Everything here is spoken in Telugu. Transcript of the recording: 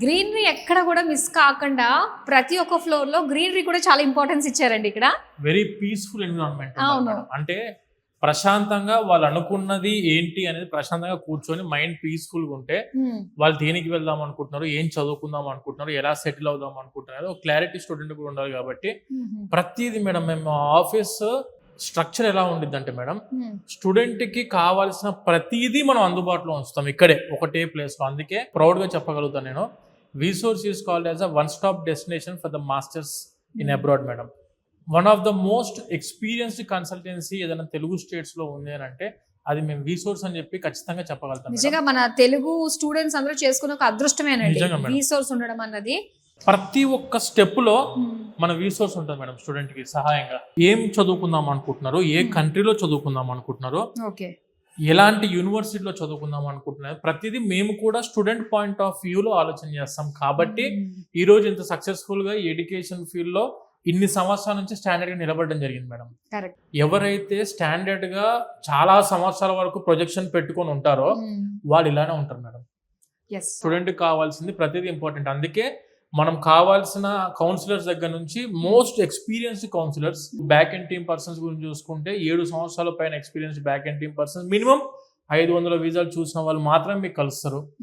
గ్రీనరీ ఎక్కడ కూడా మిస్ కాకుండా ప్రతి ఒక్క ఫ్లోర్ లో గ్రీనరీ కూడా చాలా ఇంపార్టెన్స్ ఇచ్చారండి ఇక్కడ. Very peaceful environment. అవును. అంటే ప్రశాంతంగా వాళ్ళు అనుకున్నది ఏంటి అనేది ప్రశాంతంగా కూర్చొని మైండ్ పీస్ఫుల్ గా ఉంటే వాళ్ళు దేనికి వెళ్దాం అనుకుంటున్నారు, ఏం చదువుకుందాం అనుకుంటున్నారు, ఎలా సెటిల్ అవుదాం అనుకుంటున్నారు, ఒక క్లారిటీ స్టూడెంట్ కూడా ఉండాలి. కాబట్టి ప్రతిదీ మేడం మేము ఆఫీస్ స్ట్రక్చర్ ఎలా ఉండిద్ది అంటే మేడం, స్టూడెంట్ కి కావాల్సిన ప్రతిదీ మనం అందుబాటులో ఉంచుతాం ఇక్కడే ఒకటే ప్లేస్ లో. అందుకే ప్రౌడ్ గా చెప్పగలుగుతాను నేను, Vsource is called as a one stop destination for the masters in abroad madam. One of the most experienced consultancy ఏదైనా తెలుగు స్టేట్స్ లో ఉంది అని అంటే అది మేము విసోర్స్ అని చెప్పి ఖచ్చితంగా చెప్పగలుగుతాం. నిజంగా మన తెలుగు స్టూడెంట్స్ అందరూ చేసుకునే ఒక అదృష్టమేనండి విసోర్స్ ఉండడం అన్నది. ప్రతి ఒక్క స్టెప్ లో మన విసోర్స్ ఉంటుంది మేడం. స్టూడెంట్ కి సహాయంగా ఏం చదువుకుందాం అనుకుంటున్నారు, ఏ కంట్రీలో చదువుకుందాం అనుకుంటున్నారు, ఎలాంటి యూనివర్సిటీలో చదువుకుందాం అనుకుంటున్నారు, ప్రతిదీ మేము కూడా స్టూడెంట్ పాయింట్ ఆఫ్ వ్యూలో ఆలోచన చేస్తాం. కాబట్టి ఈ రోజు ఇంత సక్సెస్ఫుల్ గా ఎడ్యుకేషన్ ఫీల్డ్ లో ఇన్ని సంవత్సరాల నుంచి స్టాండర్డ్ గా నిలబడడం జరిగింది మేడం. ఎవరైతే స్టాండర్డ్ గా చాలా సంవత్సరాల వరకు ప్రొజెక్షన్ పెట్టుకొని ఉంటారో వాళ్ళు ఇలానే ఉంటారు మేడం. స్టూడెంట్ కావాల్సింది ప్రతిదీ ఇంపార్టెంట్. అందుకే మనం కావాల్సిన కౌన్సిలర్స్ దగ్గర నుంచి most experienced counsellors, back end team persons గురించి చూసుకుంటే 7 సంవత్సరాల పైన experienced back end team persons, minimum 500 వీసాలు చూసిన వాళ్ళు మాత్రమే మీకు కలుస్తారు.